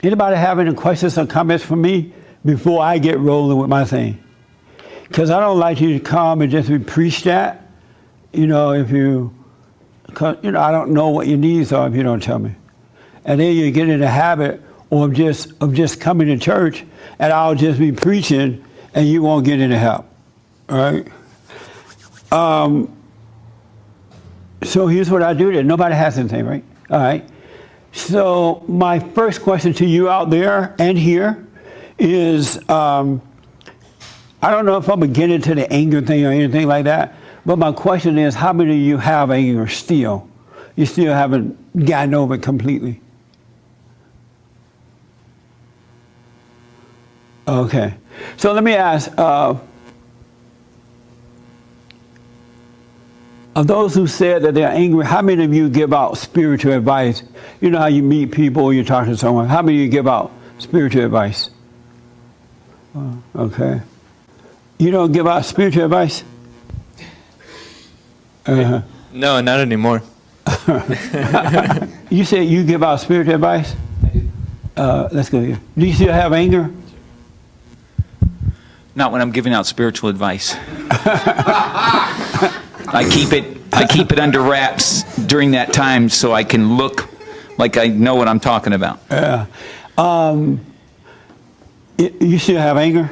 Anybody have any questions or comments for me before I get rolling with my thing? Because I don't like you to come and just be preached at. If you, cause, I don't know what your needs are if you don't tell me. And then you get in the habit of just coming to church, and I'll just be preaching, and you won't get any help. All right? So here's what I do then. Nobody has anything, right? All right. So my first question to you out there and here is, I don't know if I'm beginning to the anger thing or anything like that, but my question is, how many of you have anger still? You still haven't gotten over it completely? Okay. So let me ask, of those who said that they're angry, how many of you give out spiritual advice? You know how you meet people or you talk to someone. How many of you give out spiritual advice? Okay. You don't give out spiritual advice? No, not anymore. You said you give out spiritual advice? Let's go here. Do you still have anger? Not when I'm giving out spiritual advice. I keep it under wraps during that time so I can look like I know what I'm talking about. You still have anger?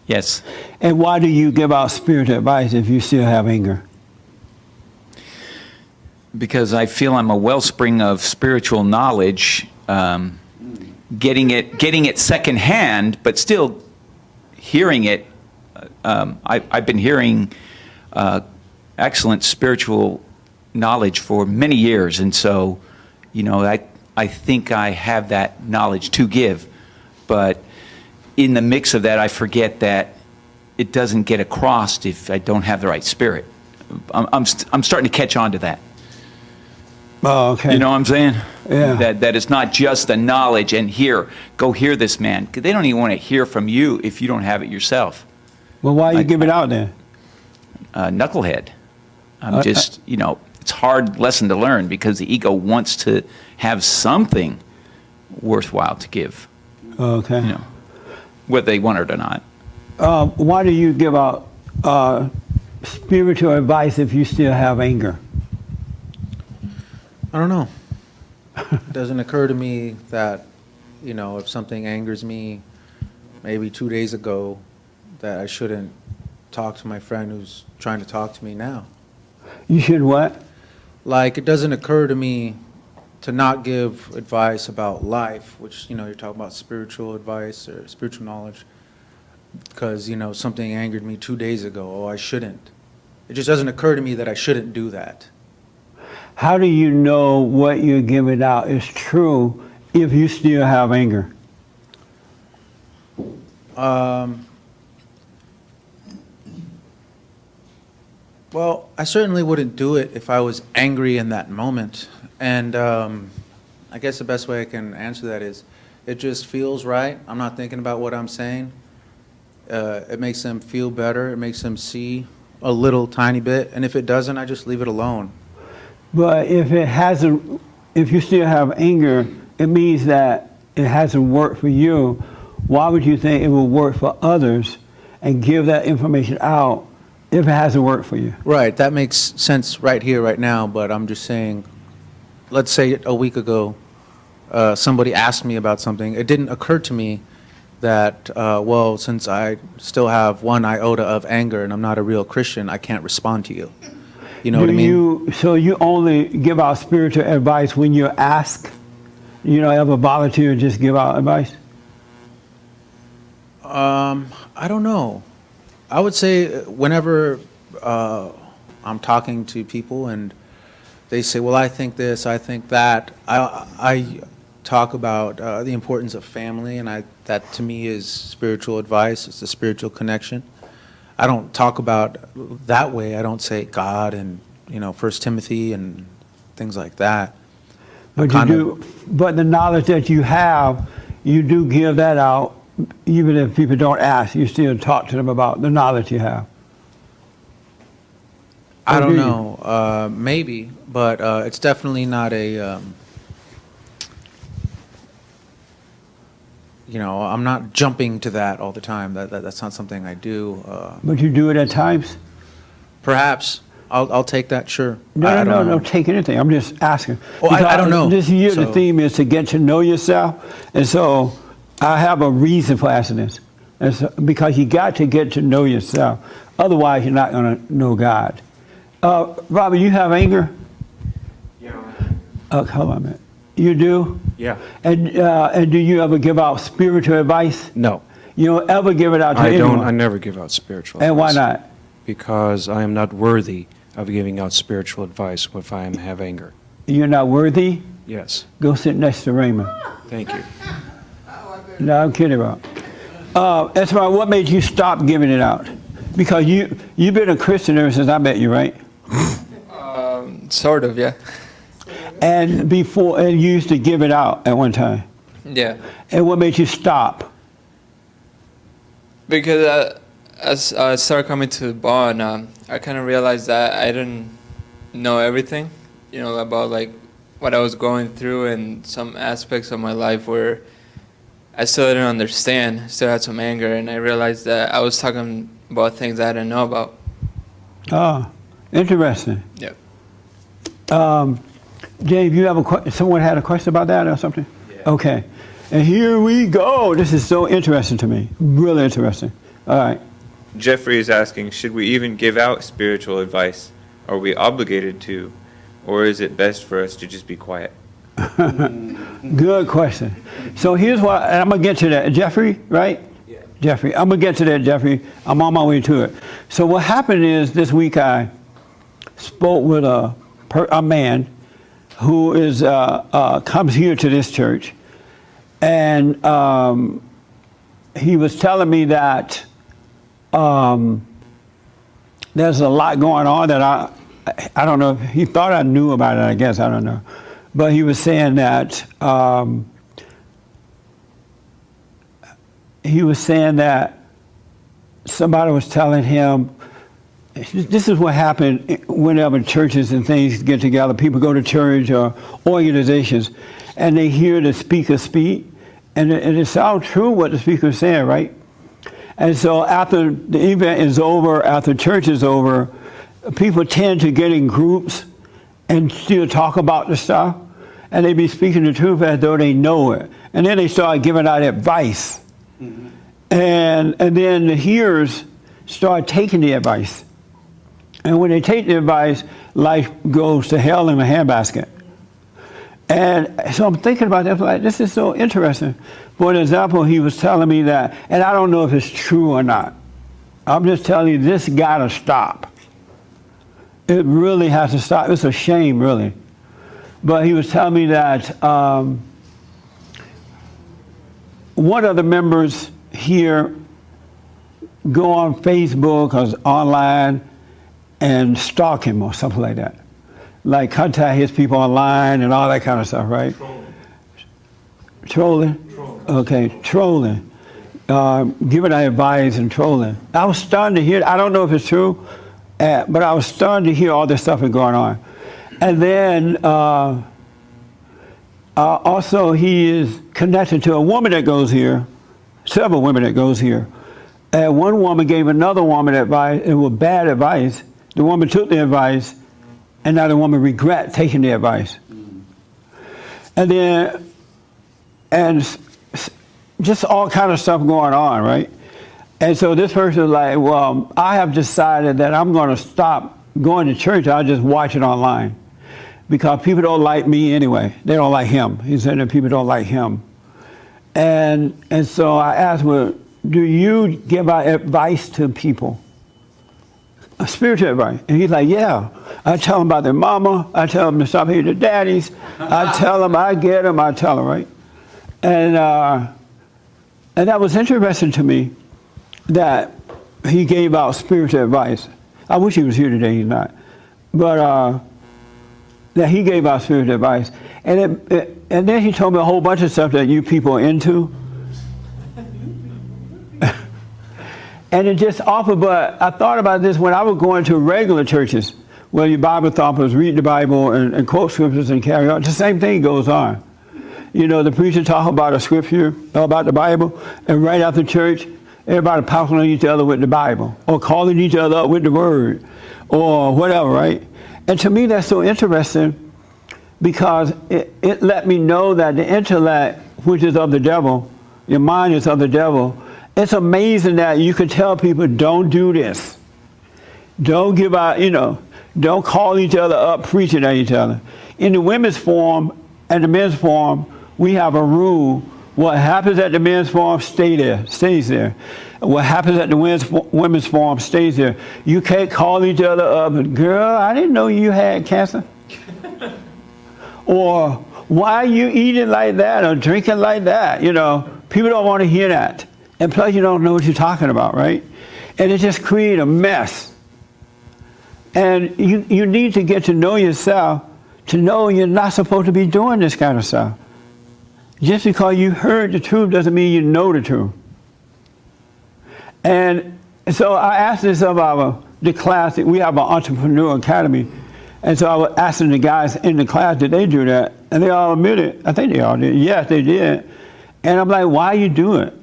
Yes. And why do you give out spiritual advice if you still have anger? Because I feel I'm a wellspring of spiritual knowledge, getting it secondhand, but still hearing it. I've been hearing excellent spiritual knowledge for many years, and so, I think I have that knowledge to give, but in the mix of that, I forget that it doesn't get across if I don't have the right spirit. I'm starting to catch on to that. Oh, okay. You know what I'm saying? Yeah. That it's not just the knowledge and go hear this man. 'Cause they don't even want to hear from you if you don't have it yourself. Well, why you give it out then? Knucklehead. I'm just, it's a hard lesson to learn because the ego wants to have something worthwhile to give. Okay. Whether they want it or not. Why do you give out spiritual advice if you still have anger? I don't know. It doesn't occur to me that, if something angers me maybe 2 days ago, that I shouldn't talk to my friend who's trying to talk to me now. You should what? Like, it doesn't occur to me to not give advice about life, which, you're talking about spiritual advice or spiritual knowledge, because, something angered me 2 days ago. Oh, I shouldn't. It just doesn't occur to me that I shouldn't do that. How do you know what you're giving out is true if you still have anger? Well, I certainly wouldn't do it if I was angry in that moment. And I guess the best way I can answer that is it just feels right. I'm not thinking about what I'm saying. It makes them feel better. It makes them see a little tiny bit. And if it doesn't, I just leave it alone. But if you still have anger, it means that it hasn't worked for you. Why would you think it will work for others and give that information out if it hasn't worked for you? Right, that makes sense right here, right now, but I'm just saying, let's say a week ago, somebody asked me about something. It didn't occur to me that, since I still have one iota of anger and I'm not a real Christian, I can't respond to you. You know what I mean? So you only give out spiritual advice when you're asked? You don't ever volunteer and just give out advice? I don't know. I would say whenever I'm talking to people and they say, well, I think this, I think that, I talk about the importance of family, and that to me is spiritual advice. It's a spiritual connection. I don't talk about that way. I don't say God and, 1 Timothy and things like that. But but the knowledge that you have, you do give that out. Even if people don't ask, you still talk to them about the knowledge you have. I don't know. Maybe, but it's definitely not a I'm not jumping to that all the time. That's not something I do. But you do it at times? Perhaps I'll take that. Sure. No, take anything. I'm just asking. Oh, I don't know. This year the So- theme is to get to know yourself, and so I have a reason for asking this. And so, because you got to get to know yourself, otherwise you're not going to know God. Robert, you have anger? Yeah. Hold on a minute. You do? Yeah. And do you ever give out spiritual advice? No. You don't ever give it out to anyone? I never give out spiritual And why advice. not? Because I am not worthy of giving out spiritual advice if I have anger. You're not worthy? Yes. Go sit next to Raymond. Thank you. No, I'm kidding about. That's why. What made you stop giving it out? Because you've been a Christian ever since I met you, right? Sort of, yeah. And before, and you used to give it out at one time. Yeah. And what made you stop? Because as I started coming to the bar, and I kind of realized that I didn't know everything, about like what I was going through, and some aspects of my life where I still didn't understand, still had some anger, and I realized that I was talking about things I didn't know about. Oh, interesting. Yeah. Dave, you have someone had a question about that or something? Yeah. Okay. And here we go. This is so interesting to me. Really interesting. All right. Jeffrey is asking, should we even give out spiritual advice? Are we obligated to? Or is it best for us to just be quiet? Good question. So here's what, and I'm going to get to that. Jeffrey, right? Yeah. Jeffrey. I'm going to get to that, Jeffrey. I'm on my way to it. So what happened is this week I spoke with a man who is comes here to this church. And he was telling me that there's a lot going on that I don't know if he thought I knew about it, I guess, I don't know. But he was saying that somebody was telling him, this is what happened whenever churches and things get together. People go to church or organizations, and they hear the speaker speak, and it sounds true what the speaker is saying, right? And so after the event is over, after church is over, people tend to get in groups and still talk about the stuff, and they be speaking the truth as though they know it. And then they start giving out advice. Mm-hmm. And then the hearers start taking the advice. And when they take the advice, life goes to hell in a handbasket. And so I'm thinking about that, like, this is so interesting. For an example, he was telling me that, and I don't know if it's true or not. I'm just telling you, this gotta stop. It really has to stop. It's a shame, really. But he was telling me that one of the members here go on Facebook or online and stalk him or something like that. Like contact his people online and all that kind of stuff, right? Trolling? Okay, trolling. Giving advice and trolling. I was starting to hear, I don't know if it's true, but I was starting to hear all this stuff going on. And then also he is connected to a woman that goes here, several women that goes here. And one woman gave another woman advice, it was bad advice. The woman took the advice, and now the woman regret taking the advice. And then, and just all kind of stuff going on, right? And so this person was like, well, I have decided that I'm going to stop going to church. I'll just watch it online. Because people don't like me anyway. They don't like him. He said that people don't like him. And so I asked, well, do you give out advice to people? Spiritual advice. And he's like, yeah. I tell them about their mama. I tell them to stop hitting their daddies. I tell them, I get them, I tell them, right? And that was interesting to me that he gave out spiritual advice. I wish he was here today, he's not. But that he gave out spiritual advice. And then he told me a whole bunch of stuff that you people are into. And it just offered, but I thought about this when I was going to regular churches where your Bible thumpers read the Bible and quote scriptures and carry on. The same thing goes on. You know, the preacher talk about a scripture, about the Bible, and right after church, everybody pounding on each other with the Bible, or calling each other up with the word, or whatever, right? And to me, that's so interesting, because it let me know that the intellect, which is of the devil, your mind is of the devil. It's amazing that you can tell people, don't do this. Don't give out, you know, don't call each other up preaching at each other. In the women's forum and the men's forum, we have a rule. What happens at the men's forum stays there. What happens at the women's forum stays there. You can't call each other up, girl, I didn't know you had cancer. Or, why are you eating like that or drinking like that? You know, people don't want to hear that. And plus, you don't know what you're talking about, right? And it just creates a mess. And you need to get to know yourself to know you're not supposed to be doing this kind of stuff. Just because you heard the truth doesn't mean you know the truth. And so I asked this of the class. We have an entrepreneur academy. And so I was asking the guys in the class, did they do that? And they all admitted, I think they all did. Yes, they did. And I'm like, why you do it?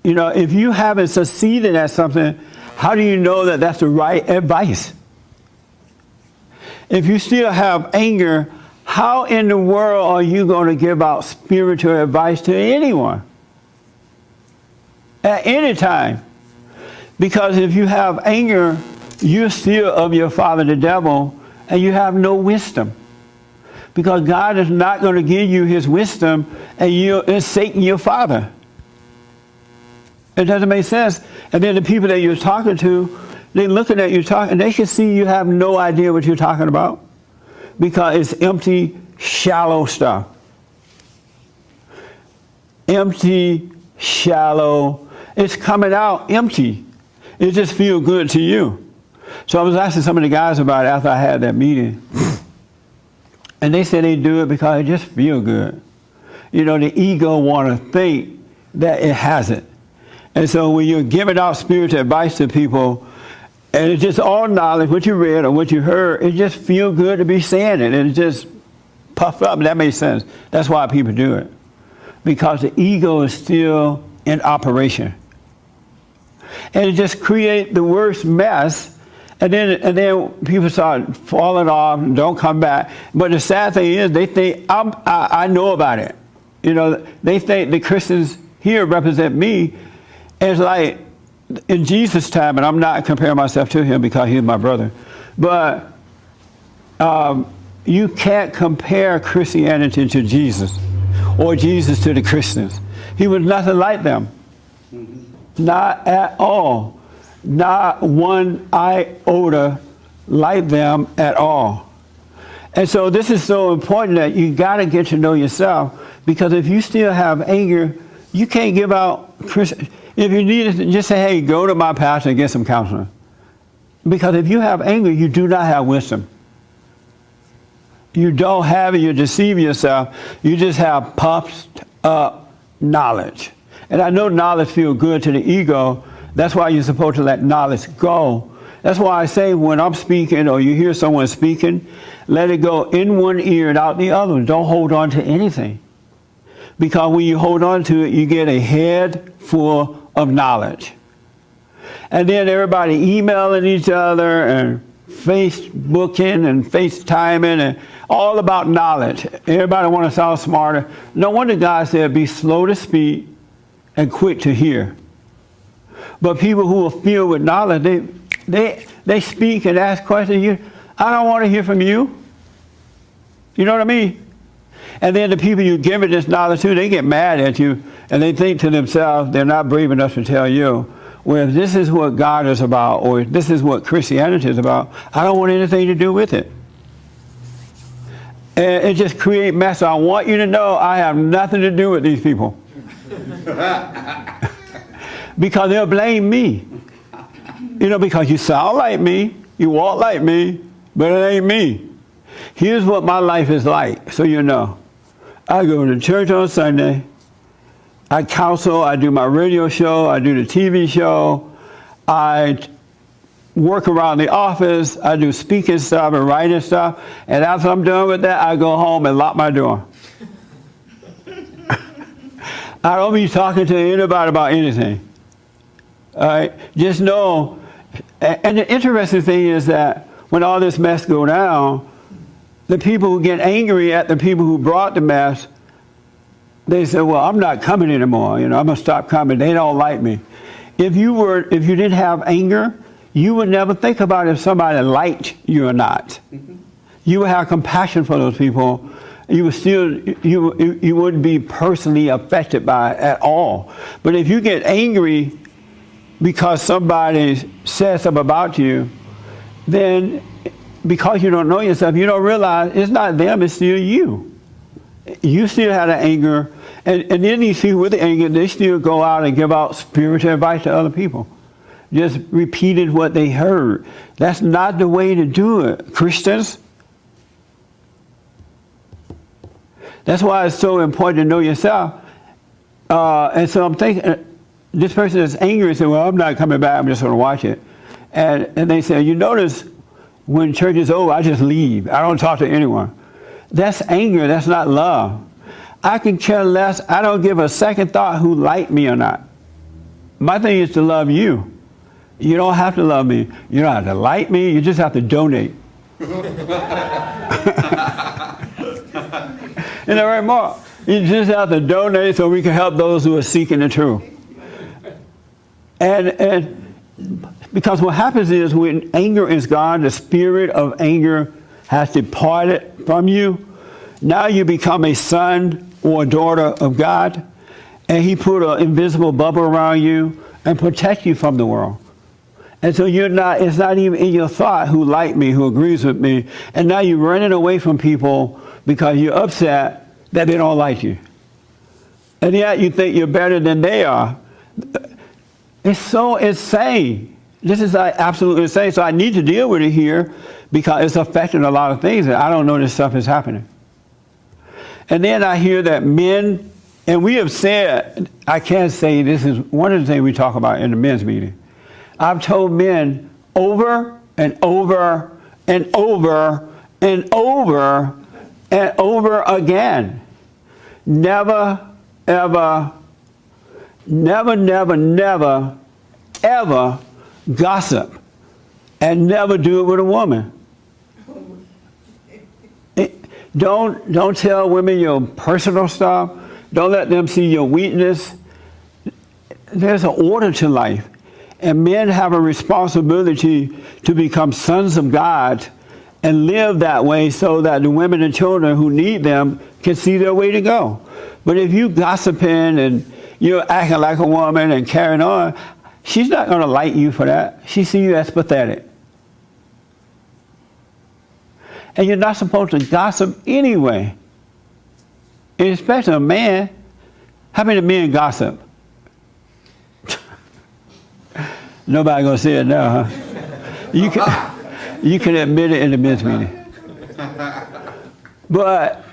You know, if you haven't succeeded at something, how do you know that that's the right advice? If you still have anger, how in the world are you going to give out spiritual advice to anyone? At any time. Because if you have anger, you're still of your father the devil, and you have no wisdom. Because God is not going to give you his wisdom, and it's Satan your father. It doesn't make sense. And then the people that you're talking to, they're looking at you talking, and they can see you have no idea what you're talking about. Because it's empty, shallow stuff. Empty, shallow. It's coming out empty. It just feels good to you. So I was asking some of the guys about it after I had that meeting. And they said they do it because it just feels good. You know, the ego want to think that it has it. And so when you're giving out spiritual advice to people, and it's just all knowledge, what you read or what you heard, it just feels good to be saying it. And it just puffed up. And that makes sense. That's why people do it. Because the ego is still in operation. And it just creates the worst mess. And then people start falling off and don't come back. But the sad thing is, they think, I know about it. You know, they think the Christians here represent me. And it's like, in Jesus' time, and I'm not comparing myself to him because he's my brother, but you can't compare Christianity to Jesus or Jesus to the Christians. He was nothing like them. Not at all. Not one iota like them at all. And so this is so important that you got to get to know yourself, because if you still have anger, you can't give out If you need it, just say, hey, go to my pastor and get some counseling. Because if you have anger, you do not have wisdom. You don't have it, you deceive yourself. You just have puffed up knowledge. And I know knowledge feels good to the ego. That's why you're supposed to let knowledge go. That's why I say when I'm speaking or you hear someone speaking, let it go in one ear and out the other. Don't hold on to anything. Because when you hold on to it, you get a head full of knowledge. And then everybody emailing each other and Facebooking and FaceTiming and all about knowledge. Everybody want to sound smarter. No wonder God said be slow to speak and quick to hear. But people who are filled with knowledge, they speak and ask questions. I don't want to hear from you. You know what I mean? And then the people you give it this knowledge to, they get mad at you, and they think to themselves, they're not brave enough to tell you, well, if this is what God is about, or if this is what Christianity is about, I don't want anything to do with it. And it just creates mess. I want you to know I have nothing to do with these people. Because they'll blame me. You know, because you sound like me, you walk like me, but it ain't me. Here's what my life is like, so you know. I go to church on Sunday. I counsel. I do my radio show. I do the TV show. I work around the office. I do speaking stuff and writing stuff. And after I'm done with that, I go home and lock my door. I don't be talking to anybody about anything. All right? Just know, and the interesting thing is that when all this mess go down, the people who get angry at the people who brought the mess, they say, well, I'm not coming anymore. I'm going to stop coming. They don't like me. If you didn't have anger, you would never think about if somebody liked you or not. Mm-hmm. You would have compassion for those people. You would still, you wouldn't be personally affected by it at all. But if you get angry because somebody says something about you, then because you don't know yourself, you don't realize it's not them, it's still you. You still have the anger, and then you see with the anger, they still go out and give out spiritual advice to other people. Just repeated what they heard. That's not the way to do it, Christians. That's why it's so important to know yourself. And so I'm thinking, this person is angry and says, well, I'm not coming back, I'm just going to watch it. And they say, you notice when church is over, I just leave. I don't talk to anyone. That's anger, that's not love. I can care less, I don't give a second thought who like me or not. My thing is to love you. You don't have to love me. You don't have to like me, you just have to donate. Isn't that right, Mark? You just have to donate so we can help those who are seeking the truth. And because what happens is when anger is gone, the spirit of anger has departed from you. Now you become a son or a daughter of God, and he put an invisible bubble around you and protect you from the world. And so it's not even in your thought who like me, who agrees with me, and now you're running away from people because you're upset that they don't like you. And yet you think you're better than they are. It's so insane. This is like absolutely insane. So I need to deal with it here because it's affecting a lot of things and I don't know this stuff is happening. And then I hear that men, and we have said, I can't say this is one of the things we talk about in the men's meeting. I've told men over and over and over and over and over again, never, ever, never, never, never, ever gossip, and never do it with a woman. Don't tell women your personal stuff. Don't let them see your weakness. There's an order to life, and men have a responsibility to become sons of God and live that way so that the women and children who need them can see their way to go. But if you gossiping and you're acting like a woman and carrying on, she's not going to like you for that. She sees you as pathetic. And you're not supposed to gossip anyway. And especially a man. How many men gossip? Nobody going to say it now, huh? You can admit it in the men's meeting. But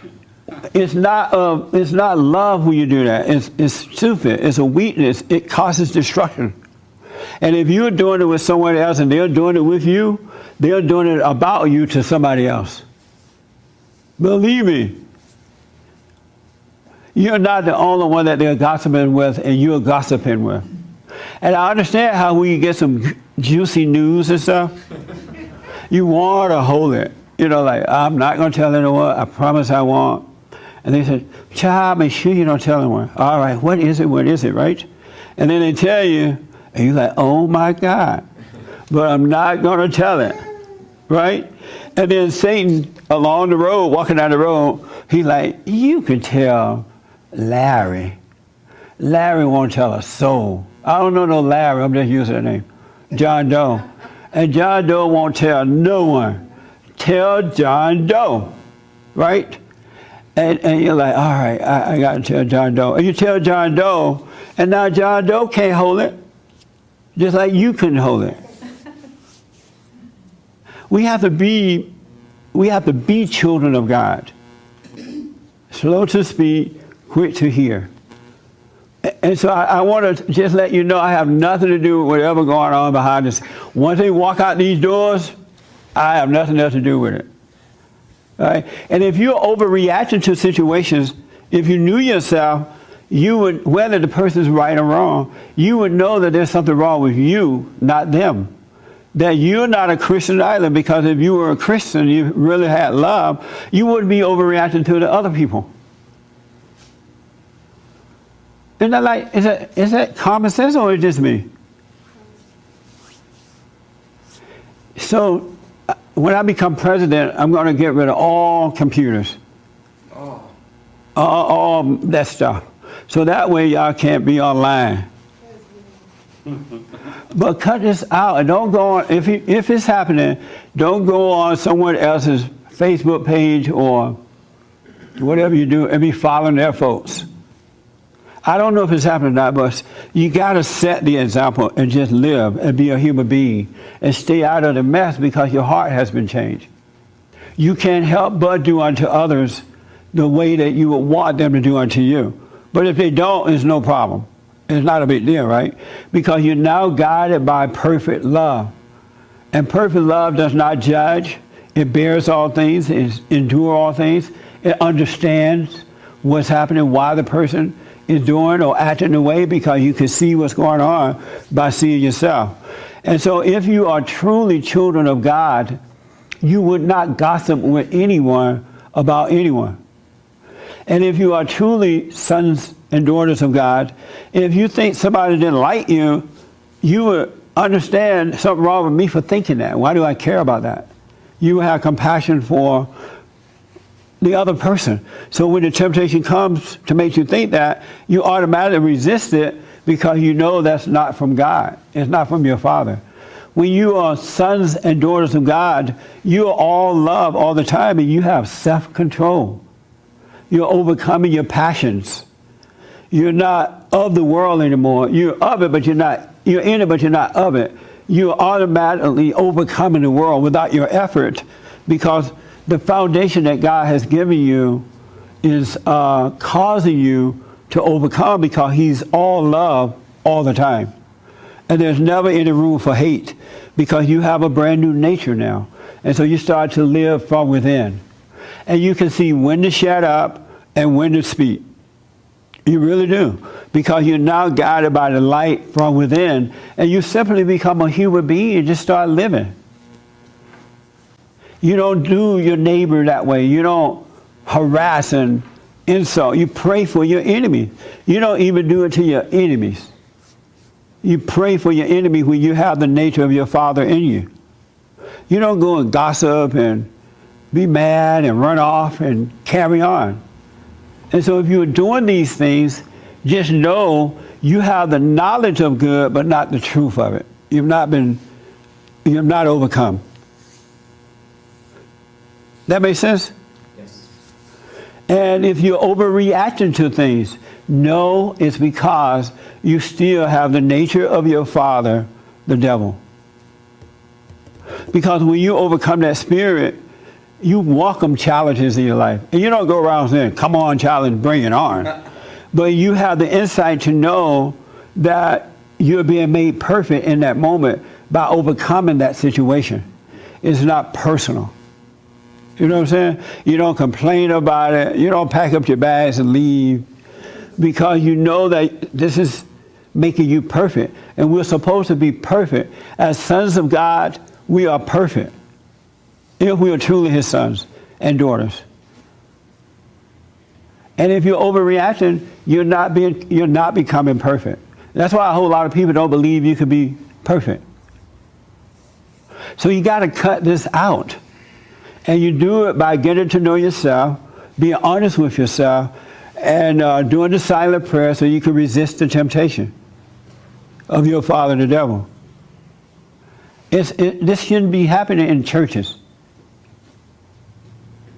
it's not love when you do that. It's stupid. It's a weakness. It causes destruction. And if you're doing it with someone else and they're doing it with you, they're doing it about you to somebody else. Believe me. You're not the only one that they're gossiping with and you're gossiping with. And I understand how when you get some juicy news and stuff, you want to hold it. Like, I'm not going to tell anyone. I promise I won't. And they said, child, make sure you don't tell anyone. All right, what is it, right? And then they tell you, and you're like, oh my God. But I'm not going to tell it, right? And then Satan, along the road, walking down the road, he's like, you can tell Larry. Larry won't tell a soul. I don't know no Larry, I'm just using that name. John Doe. And John Doe won't tell no one. Tell John Doe, right? And you're like, all right, I got to tell John Doe. And you tell John Doe, and now John Doe can't hold it, just like you couldn't hold it. We have to be children of God. Slow to speak, quick to hear. And so I want to just let you know I have nothing to do with whatever going on behind this. Once they walk out these doors, I have nothing else to do with it. All right? And if you're overreacting to situations, if you knew yourself, you would, whether the person's right or wrong, you would know that there's something wrong with you, not them. That you're not a Christian either, because if you were a Christian, you really had love, you wouldn't be overreacting to the other people. Isn't that like, is that common sense or is it just me? So when I become president, I'm going to get rid of all computers. All that stuff. So that way y'all can't be online. But cut this out and don't go on, if it's happening, don't go on someone else's Facebook page or whatever you do and be following their folks. I don't know if it's happening or not, but you got to set the example and just live and be a human being and stay out of the mess because your heart has been changed. You can't help but do unto others the way that you would want them to do unto you. But if they don't, it's no problem. It's not a big deal, right? Because you're now guided by perfect love. And perfect love does not judge. It bears all things. It endures all things. It understands what's happening, why the person is doing or acting the way, because you can see what's going on by seeing yourself. And so if you are truly children of God, you would not gossip with anyone about anyone. And if you are truly sons and daughters of God, if you think somebody didn't like you, you would understand something wrong with me for thinking that. Why do I care about that? You have compassion for the other person. So when the temptation comes to make you think that, you automatically resist it because you know that's not from God. It's not from your Father. When you are sons and daughters of God, you are all love all the time and you have self-control. You're overcoming your passions. You're not of the world anymore. You're of it, but you're not. You're in it, but you're not of it. You're automatically overcoming the world without your effort, because the foundation that God has given you is causing you to overcome, because He's all love all the time. And there's never any room for hate, because you have a brand new nature now. And so you start to live from within. And you can see when to shut up and when to speak. You really do. Because you're now guided by the light from within, and you simply become a human being and just start living. You don't do your neighbor that way. You don't harass and insult. You pray for your enemy. You don't even do it to your enemies. You pray for your enemy when you have the nature of your Father in you. You don't go and gossip and be mad and run off and carry on. And so if you're doing these things, just know you have the knowledge of good, but not the truth of it. You've not overcome. That makes sense? Yes. And if you're overreacting to things, know it's because you still have the nature of your father, the devil. Because when you overcome that spirit, you welcome challenges in your life. And you don't go around saying, come on, challenge, bring it on. But you have the insight to know that you're being made perfect in that moment by overcoming that situation. It's not personal. You know what I'm saying? You don't complain about it. You don't pack up your bags and leave, because you know that this is making you perfect. And we're supposed to be perfect. As sons of God, we are perfect, if we are truly His sons and daughters. And if you're overreacting, you're not becoming perfect. That's why a whole lot of people don't believe you can be perfect. So you got to cut this out. And you do it by getting to know yourself, being honest with yourself, and doing the silent prayer so you can resist the temptation of your father, the devil. This shouldn't be happening in churches.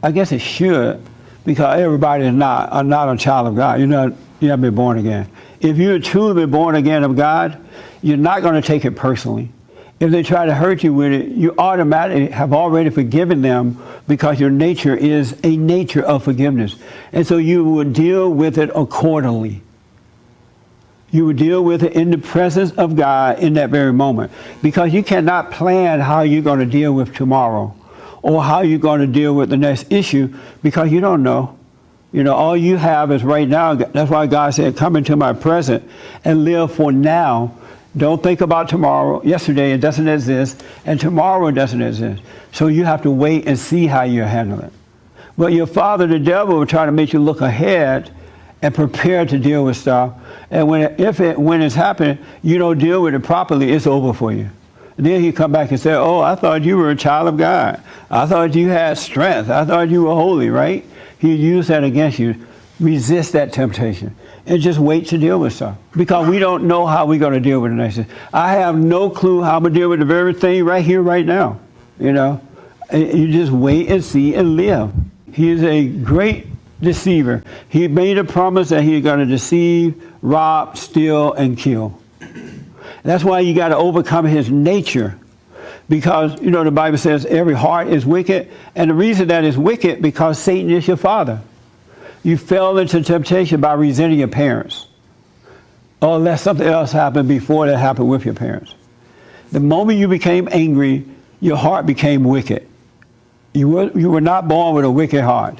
I guess it should, because everybody is not a child of God. You haven't been born again. If you're truly been born again of God, you're not going to take it personally. If they try to hurt you with it, you automatically have already forgiven them, because your nature is a nature of forgiveness. And so you will deal with it accordingly. You will deal with it in the presence of God in that very moment. Because you cannot plan how you're going to deal with tomorrow or how you're going to deal with the next issue, because you don't know. You know, all you have is right now. That's why God said, come into my present and live for now. Don't think about tomorrow. Yesterday, it doesn't exist, and tomorrow doesn't exist. So you have to wait and see how you handle it. But your father, the devil, will try to make you look ahead and prepare to deal with stuff. And when it's happening, you don't deal with it properly, it's over for you. And then he come back and say, oh, I thought you were a child of God. I thought you had strength. I thought you were holy, right? He used that against you. Resist that temptation and just wait to deal with stuff. Because we don't know how we're going to deal with the next thing. I have no clue how I'm going to deal with the very thing right here, right now. You know, you just wait and see and live. He is a great deceiver. He made a promise that he's going to deceive, rob, steal, and kill. That's why you got to overcome his nature. Because, you know, the Bible says every heart is wicked. And the reason that is wicked, because Satan is your father. You fell into temptation by resenting your parents. Or unless something else happened before that happened with your parents. The moment you became angry, your heart became wicked. You were not born with a wicked heart.